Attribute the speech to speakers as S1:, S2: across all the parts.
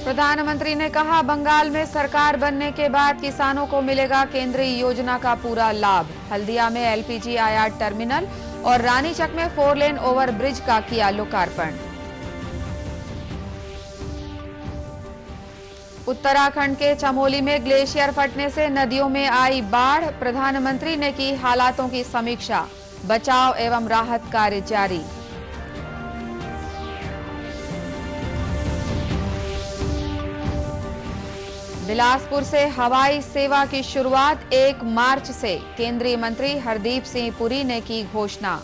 S1: प्रधानमंत्री ने कहा, बंगाल में सरकार बनने के बाद किसानों को मिलेगा केंद्रीय योजना का पूरा लाभ। हल्दिया में एलपीजी आयात टर्मिनल और रानीचक में 4 लेन ओवर ब्रिज का किया लोकार्पण। उत्तराखंड के चमोली में ग्लेशियर फटने से नदियों में आई बाढ़। प्रधानमंत्री ने की हालातों की समीक्षा। बचाव एवं राहत कार्य जारी। बिलासपुर से हवाई सेवा की शुरुआत 1 मार्च से। केंद्रीय मंत्री हरदीप सिंह पुरी ने की घोषणा।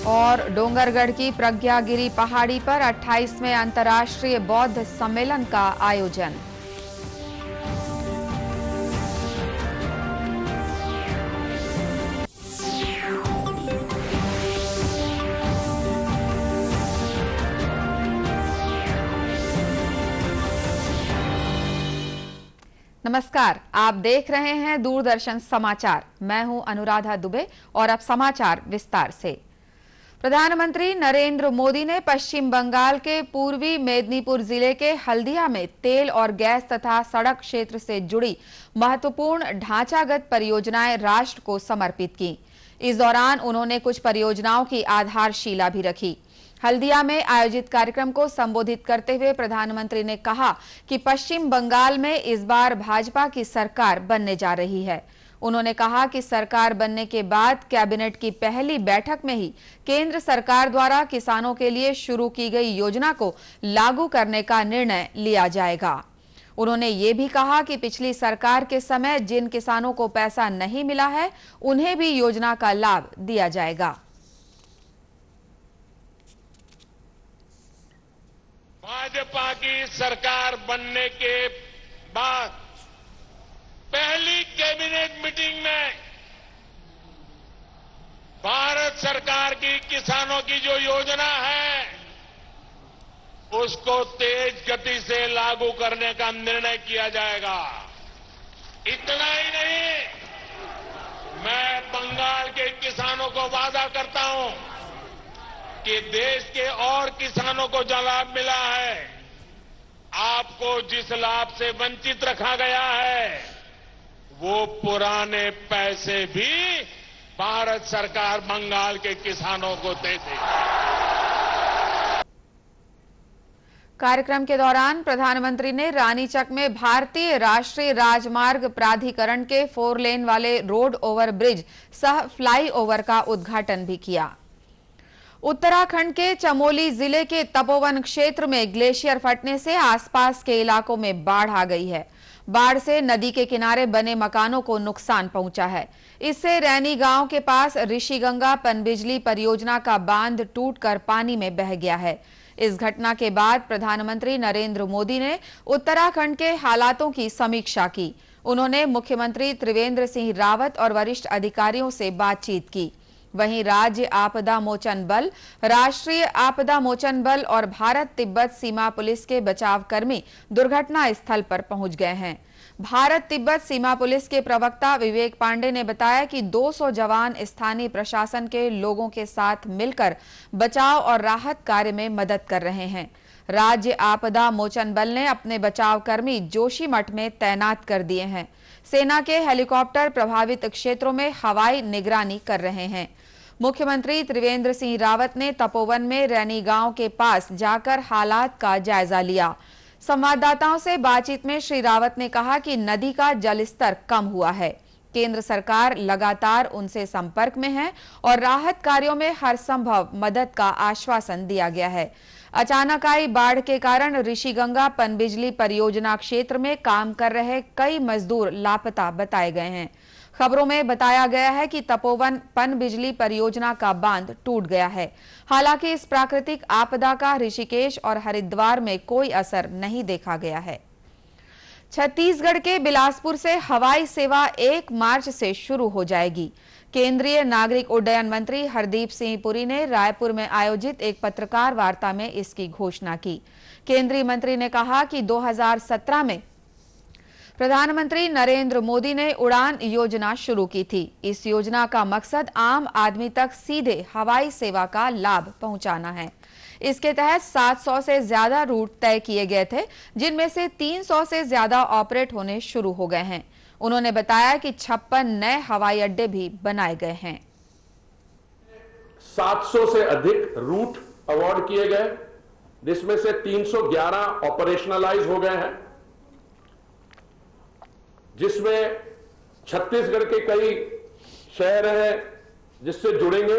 S1: और डोंगरगढ़ की प्रज्ञागिरी पहाड़ी पर 28वें अंतर्राष्ट्रीय बौद्ध सम्मेलन का आयोजन। नमस्कार, आप देख रहे हैं दूरदर्शन समाचार। मैं हूं अनुराधा दुबे और अब समाचार विस्तार से। प्रधानमंत्री नरेंद्र मोदी ने पश्चिम बंगाल के पूर्वी मेदिनीपुर जिले के हल्दिया में तेल और गैस तथा सड़क क्षेत्र से जुड़ी महत्वपूर्ण ढांचागत परियोजनाएं राष्ट्र को समर्पित की। इस दौरान उन्होंने कुछ परियोजनाओं की आधारशिला भी रखी। हल्दिया में आयोजित कार्यक्रम को संबोधित करते हुए प्रधानमंत्री ने कहा कि पश्चिम बंगाल में इस बार भाजपा की सरकार बनने जा रही है। उन्होंने कहा कि सरकार बनने के बाद कैबिनेट की पहली बैठक में ही केंद्र सरकार द्वारा किसानों के लिए शुरू की गई योजना को लागू करने का निर्णय लिया जाएगा। उन्होंने ये भी कहा कि पिछली सरकार के समय जिन किसानों को पैसा नहीं मिला है, उन्हें भी योजना का लाभ दिया जाएगा।
S2: भाजपा की सरकार बनने के बाद पहली कैबिनेट मीटिंग में भारत सरकार की किसानों की जो योजना है उसको तेज गति से लागू करने का निर्णय किया जाएगा। इतना ही नहीं, मैं बंगाल के किसानों को वादा करता हूं कि देश के और किसानों को जो लाभ मिला है, आपको जिस लाभ से वंचित रखा गया है, वो पुराने पैसे भी भारत सरकार बंगाल के किसानों को दे देगी।
S1: कार्यक्रम के दौरान प्रधानमंत्री ने रानीचक में भारतीय राष्ट्रीय राजमार्ग प्राधिकरण के 4 लेन वाले रोड ओवर ब्रिज सह फ्लाईओवर का उद्घाटन भी किया। उत्तराखंड के चमोली जिले के तपोवन क्षेत्र में ग्लेशियर फटने से आसपास के इलाकों में बाढ़ आ गई है। बाढ़ से नदी के किनारे बने मकानों को नुकसान पहुंचा है। इससे रैनी गांव के पास ऋषिगंगा पनबिजली परियोजना का बांध टूटकर पानी में बह गया है। इस घटना के बाद प्रधानमंत्री नरेंद्र मोदी ने उत्तराखंड के हालातों की समीक्षा की। उन्होंने मुख्यमंत्री त्रिवेंद्र सिंह रावत और वरिष्ठ अधिकारियों से बातचीत की। वहीं राज्य आपदा मोचन बल, राष्ट्रीय आपदा मोचन बल और भारत तिब्बत सीमा पुलिस के बचाव कर्मी दुर्घटना स्थल पर पहुंच गए हैं। भारत तिब्बत सीमा पुलिस के प्रवक्ता विवेक पांडे ने बताया कि 200 जवान स्थानीय प्रशासन के लोगों के साथ मिलकर बचाव और राहत कार्य में मदद कर रहे हैं। राज्य आपदा मोचन बल ने अपने बचाव कर्मी जोशीमठ में तैनात कर दिए हैं। सेना के हेलीकॉप्टर प्रभावित क्षेत्रों में हवाई निगरानी कर रहे हैं। मुख्यमंत्री त्रिवेंद्र सिंह रावत ने तपोवन में रैनी गांव के पास जाकर हालात का जायजा लिया। संवाददाताओं से बातचीत में श्री रावत ने कहा कि नदी का जलस्तर कम हुआ है। केंद्र सरकार लगातार उनसे संपर्क में है और राहत कार्यों में हर संभव मदद का आश्वासन दिया गया है। अचानक आई बाढ़ के कारण ऋषिगंगा पनबिजली परियोजना क्षेत्र में काम कर रहे कई मजदूर लापता बताए गए हैं। खबरों में बताया गया है कि तपोवन पनबिजली परियोजना का बांध टूट गया है। हालांकि इस प्राकृतिक आपदा का ऋषिकेश और हरिद्वार में कोई असर नहीं देखा गया है। छत्तीसगढ़ के बिलासपुर से हवाई सेवा 1 मार्च से शुरू हो जाएगी। केंद्रीय नागरिक उड्डयन मंत्री हरदीप सिंह पुरी ने रायपुर में आयोजित एक पत्रकार वार्ता में इसकी घोषणा की। केंद्रीय मंत्री ने कहा कि 2017 में प्रधानमंत्री नरेंद्र मोदी ने उड़ान योजना शुरू की थी। इस योजना का मकसद आम आदमी तक सीधे हवाई सेवा का लाभ पहुंचाना है। इसके तहत 700 से ज्यादा रूट तय किए गए थे, जिनमें से 300 से ज्यादा ऑपरेट होने शुरू हो गए हैं। उन्होंने बताया कि 56 नए हवाई अड्डे भी बनाए गए हैं।
S3: 700 से अधिक रूट अवार्ड किए गए, जिसमें से 311 ऑपरेशनलाइज हो गए हैं, जिसमें छत्तीसगढ़ के कई शहर हैं जिससे जुड़ेंगे।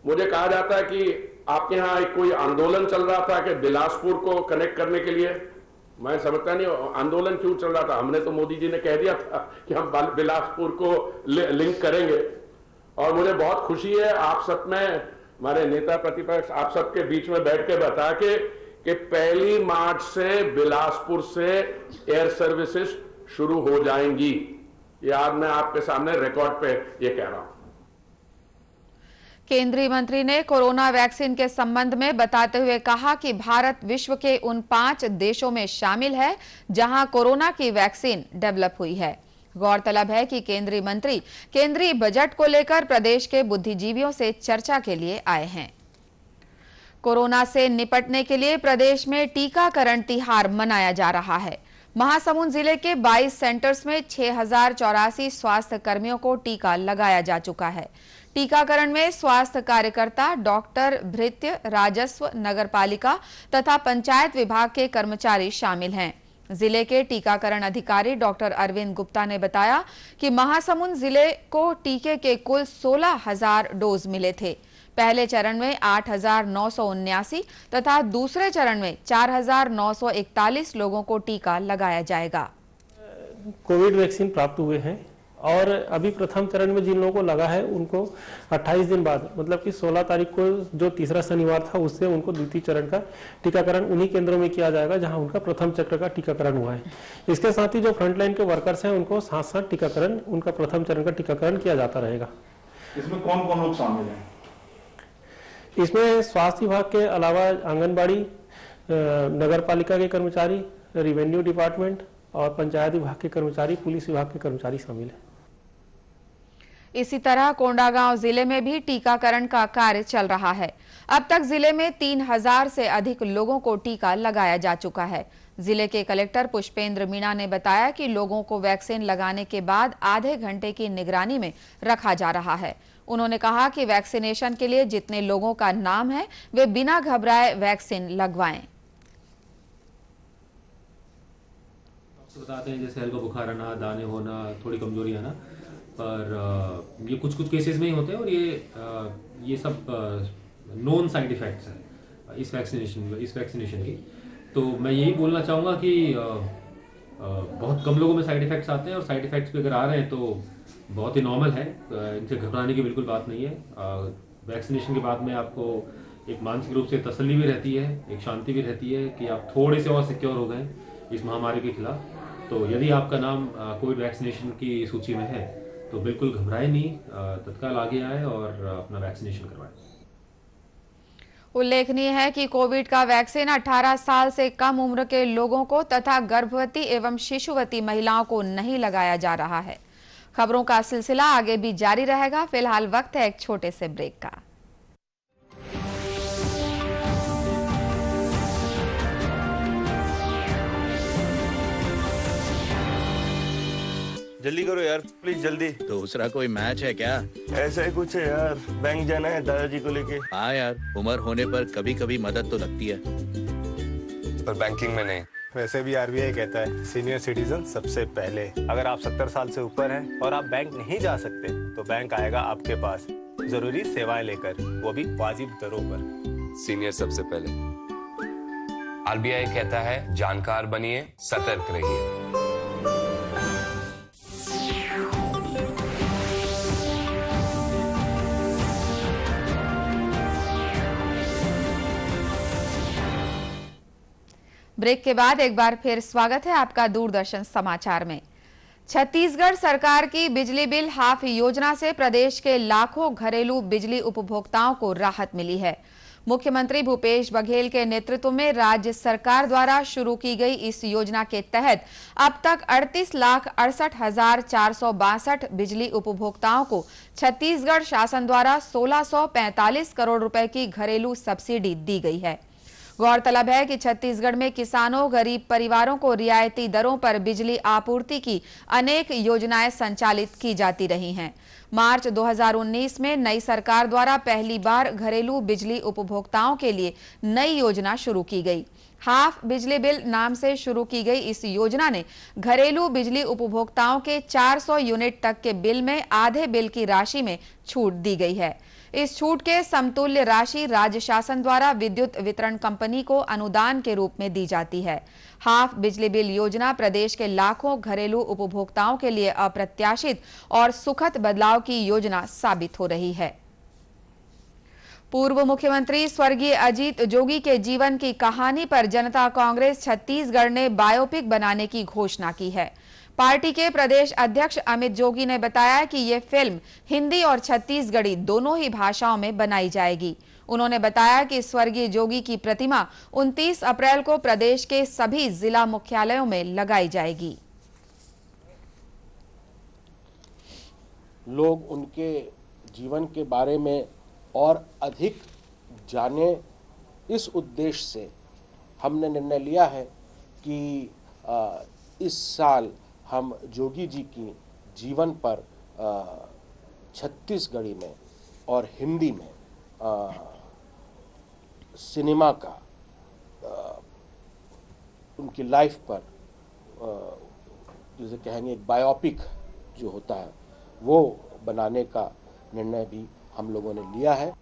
S3: मुझे कहा जाता है कि आपके यहां एक कोई आंदोलन चल रहा था कि बिलासपुर को कनेक्ट करने के लिए। मैं समझता नहीं आंदोलन क्यों चल रहा था। हमने तो मोदी जी ने कह दिया था कि हम बिलासपुर को लिंक करेंगे। और मुझे बहुत खुशी है आप सब में, हमारे नेता प्रतिपक्ष आप सबके बीच में बैठ के बता के कि 1 मार्च से बिलासपुर से एयर सर्विसेज शुरू हो जाएंगी। ये आज मैं आपके सामने रिकॉर्ड पे ये कह रहा हूं।
S1: केंद्रीय मंत्री ने कोरोना वैक्सीन के संबंध में बताते हुए कहा कि भारत विश्व के उन 5 देशों में शामिल है जहां कोरोना की वैक्सीन डेवलप हुई है। गौरतलब है कि केंद्रीय मंत्री केंद्रीय बजट को लेकर प्रदेश के बुद्धिजीवियों से चर्चा के लिए आए हैं। कोरोना से निपटने के लिए प्रदेश में टीकाकरण तिहार मनाया जा रहा है। महासमुंद जिले के 22 सेंटर्स में 6084 स्वास्थ्य कर्मियों को टीका लगाया जा चुका है। टीकाकरण में स्वास्थ्य कार्यकर्ता, डॉक्टर, भृत्य, राजस्व, नगरपालिका तथा पंचायत विभाग के कर्मचारी शामिल हैं। जिले के टीकाकरण अधिकारी डॉक्टर अरविंद गुप्ता ने बताया कि महासमुंद जिले को टीके के कुल 16,000 डोज मिले थे। पहले चरण में 8,979 तथा दूसरे चरण में 4,941 लोगों को टीका लगाया जाएगा।
S4: कोविड वैक्सीन प्राप्त हुए हैं और अभी प्रथम चरण में जिन लोगों को लगा है उनको 28 दिन बाद, मतलब कि 16 तारीख को जो तीसरा शनिवार था, उससे उनको द्वितीय चरण का टीकाकरण उन्हीं केंद्रों में किया जाएगा जहां उनका प्रथम चक्र का टीकाकरण हुआ है। इसके साथ ही जो फ्रंटलाइन के वर्कर्स हैं उनको साथ साथ टीकाकरण, उनका प्रथम चरण का टीकाकरण किया जाता रहेगा।
S5: इसमें कौन कौन लोग शामिल हैं?
S4: इसमें स्वास्थ्य विभाग के अलावा आंगनबाड़ी, नगरपालिका के कर्मचारी, रेवेन्यू डिपार्टमेंट और पंचायत विभाग के कर्मचारी, पुलिस विभाग के कर्मचारी शामिल हैं।
S1: इसी तरह कोंडागांव जिले में भी टीकाकरण का कार्य चल रहा है। अब तक जिले में 3000 से अधिक लोगों को टीका लगाया जा चुका है। जिले के कलेक्टर पुष्पेंद्र मीणा ने बताया कि लोगों को वैक्सीन लगाने के बाद आधे घंटे की निगरानी में रखा जा रहा है। उन्होंने कहा कि वैक्सीनेशन के लिए जितने लोगों का नाम है वे बिना घबराए वैक्सीन लगवाएं।
S6: बताते हैं जैसे हल्का बुखार आना, दाने होना, थोड़ी कमजोरी आना, पर ये कुछ केसेस में ही होते हैं और ये सब नोन साइड इफेक्ट्स हैं इस वैक्सीनेशन की। तो मैं यही बोलना चाहूँगा कि बहुत कम लोगों में साइड इफेक्ट्स आते हैं और साइड इफेक्ट्स भी अगर आ रहे हैं तो बहुत ही नॉर्मल है। इनसे घबराने की बिल्कुल बात नहीं है। वैक्सीनेशन के बाद में आपको एक मानसिक रूप से तसल्ली भी रहती है, एक शांति भी रहती है कि आप थोड़े से और सिक्योर हो गए इस महामारी के खिलाफ। तो यदि आपका नाम कोविड वैक्सीनेशन की सूची में है तो बिल्कुल घबराए नहीं, तत्काल आगे आए और अपना वैक्सीनेशन करवाएं।
S1: उल्लेखनीय है कि कोविड का वैक्सीन 18 साल से कम उम्र के लोगों को तथा गर्भवती एवं शिशुवती महिलाओं को नहीं लगाया जा रहा है। खबरों का सिलसिला आगे भी जारी रहेगा। फिलहाल वक्त है एक छोटे से ब्रेक का।
S7: जल्दी करो यार, प्लीज जल्दी।
S8: दूसरा कोई मैच है क्या?
S7: ऐसा ही कुछ है यार, बैंक जाना है दादाजी को लेके।
S8: हाँ यार, उम्र होने पर कभी कभी मदद तो लगती है,
S7: पर बैंकिंग में नहीं।
S9: वैसे भी आरबीआई कहता है सीनियर सिटीजन सबसे पहले। अगर आप 70 साल से ऊपर हैं और आप बैंक नहीं जा सकते तो बैंक आएगा आपके पास जरूरी सेवाएं लेकर, वो भी वाजिब दरों पर।
S10: सीनियर सबसे पहले। आरबीआई कहता है जानकार बनिए, सतर्क रहिए।
S1: ब्रेक के बाद एक बार फिर स्वागत है आपका दूरदर्शन समाचार में। छत्तीसगढ़ सरकार की बिजली बिल हाफ योजना से प्रदेश के लाखों घरेलू बिजली उपभोक्ताओं को राहत मिली है। मुख्यमंत्री भूपेश बघेल के नेतृत्व में राज्य सरकार द्वारा शुरू की गई इस योजना के तहत अब तक 38,68,462 बिजली उपभोक्ताओं को छत्तीसगढ़ शासन द्वारा 1,645 करोड़ रुपए की घरेलू सब्सिडी दी गई है। गौरतलब है कि छत्तीसगढ़ में किसानों, गरीब परिवारों को रियायती दरों पर बिजली आपूर्ति की अनेक योजनाएं संचालित की जाती रही हैं। मार्च 2019 में नई सरकार द्वारा पहली बार घरेलू बिजली उपभोक्ताओं के लिए नई योजना शुरू की गई। हाफ बिजली बिल नाम से शुरू की गई इस योजना ने घरेलू बिजली उपभोक्ताओं के 400 यूनिट तक के बिल में आधे बिल की राशि में छूट दी गई है। इस छूट के समतुल्य राशि राज्य शासन द्वारा विद्युत वितरण कंपनी को अनुदान के रूप में दी जाती है। हाफ बिजली बिल योजना प्रदेश के लाखों घरेलू उपभोक्ताओं के लिए अप्रत्याशित और सुखद बदलाव की योजना साबित हो रही है। पूर्व मुख्यमंत्री स्वर्गीय अजीत जोगी के जीवन की कहानी पर जनता कांग्रेस छत्तीसगढ़ ने बायोपिक बनाने की घोषणा की है। पार्टी के प्रदेश अध्यक्ष अमित जोगी ने बताया कि ये फिल्म हिंदी और छत्तीसगढ़ी दोनों ही भाषाओं में बनाई जाएगी। उन्होंने बताया कि स्वर्गीय जोगी की प्रतिमा 29 अप्रैल को प्रदेश के सभी जिला मुख्यालयों में लगाई जाएगी।
S11: लोग उनके जीवन के बारे में और अधिक जाने, इस उद्देश्य से हमने निर्णय लिया है कि इस साल हम जोगी जी की जीवन पर छत्तीसगढ़ी में और हिंदी में सिनेमा का उनकी लाइफ पर जिसे कहेंगे एक बायोपिक जो होता है वो बनाने का निर्णय भी हम लोगों ने लिया है।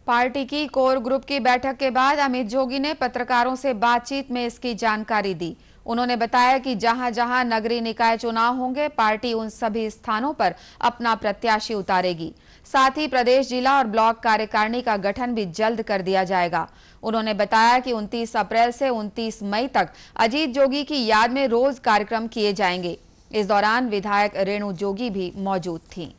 S1: पार्टी की कोर ग्रुप की बैठक के बाद अमित जोगी ने पत्रकारों से बातचीत में इसकी जानकारी दी। उन्होंने बताया कि जहां जहां नगरीय निकाय चुनाव होंगे, पार्टी उन सभी स्थानों पर अपना प्रत्याशी उतारेगी। साथ ही प्रदेश, जिला और ब्लॉक कार्यकारिणी का गठन भी जल्द कर दिया जाएगा। उन्होंने बताया कि 29 अप्रैल से 29 मई तक अजीत जोगी की याद में रोज कार्यक्रम किए जाएंगे। इस दौरान विधायक रेणु जोगी भी मौजूद थीं।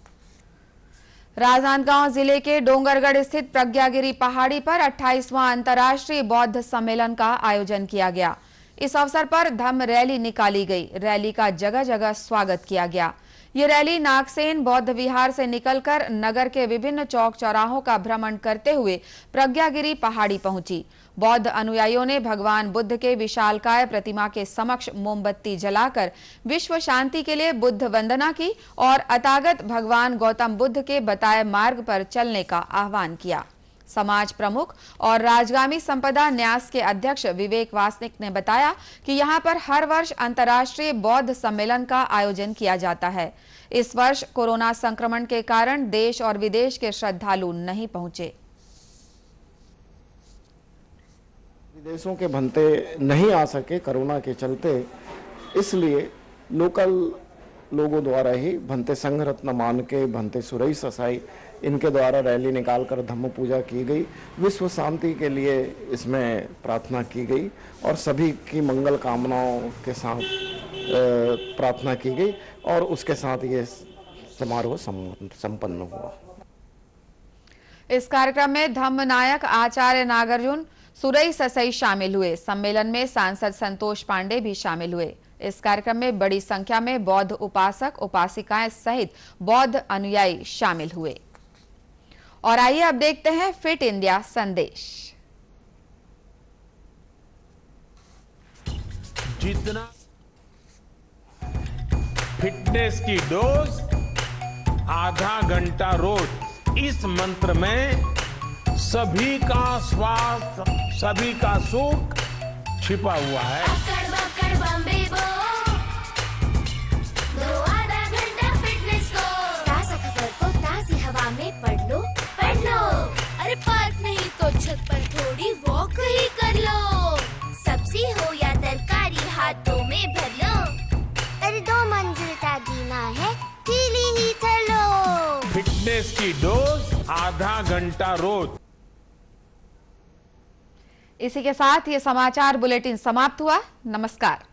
S1: राजनांदगांव जिले के डोंगरगढ़ स्थित प्रज्ञागिरी पहाड़ी पर 28वां अंतर्राष्ट्रीय बौद्ध सम्मेलन का आयोजन किया गया। इस अवसर पर धम्म रैली निकाली गई। रैली का जगह जगह स्वागत किया गया। ये रैली नागसेन बौद्ध विहार से निकलकर नगर के विभिन्न चौक चौराहों का भ्रमण करते हुए प्रज्ञागिरी पहाड़ी पहुंची। बौद्ध अनुयायियों ने भगवान बुद्ध के विशालकाय प्रतिमा के समक्ष मोमबत्ती जलाकर विश्व शांति के लिए बुद्ध वंदना की और अतागत भगवान गौतम बुद्ध के बताए मार्ग पर चलने का आह्वान किया। समाज प्रमुख और राजगामी संपदा न्यास के अध्यक्ष विवेक वासनिक ने बताया कि यहां पर हर वर्ष अंतर्राष्ट्रीय बौद्ध सम्मेलन का आयोजन किया जाता है। इस वर्ष कोरोना संक्रमण के कारण देश और विदेश के श्रद्धालु नहीं पहुंचे।
S12: विदेशों के भंते नहीं आ सके कोरोना के चलते, इसलिए लोकल लोगों द्वारा ही भंते संघ रत्न मान के, भंते सुरई ससाई, इनके द्वारा रैली निकालकर धम्म पूजा की गई। विश्व शांति के लिए इसमें प्रार्थना की गई और सभी की मंगल कामनाओं के साथ प्रार्थना की गई और उसके साथ ये समारोह संपन्न हुआ।
S1: इस कार्यक्रम में धम्म नायक आचार्य नागार्जुन सुरई ससई शामिल हुए। सम्मेलन में सांसद संतोष पांडे भी शामिल हुए। इस कार्यक्रम में बड़ी संख्या में बौद्ध उपासक उपासिकाएं सहित बौद्ध अनुयायी शामिल हुए। और आइए अब देखते हैं फिट इंडिया संदेश।
S2: जितना फिटनेस की डोज आधा घंटा रोज, इस मंत्र में सभी का स्वास्थ्य, सभी का सुख छिपा हुआ है।
S13: आधा घंटा फिटनेस को ताज़ा खबर को ताज़ी हवा में पढ़ लो। अरे पार्क नहीं तो छत पर थोड़ी वॉक ही कर लो। सब्जी हो या तरकारी हाथों में भर लो। अरे 2 मंजिल का जीना है, ढीली ही चलो।
S2: फिटनेस की डोज आधा घंटा रोज।
S1: इसी के साथ ये समाचार बुलेटिन समाप्त हुआ। नमस्कार।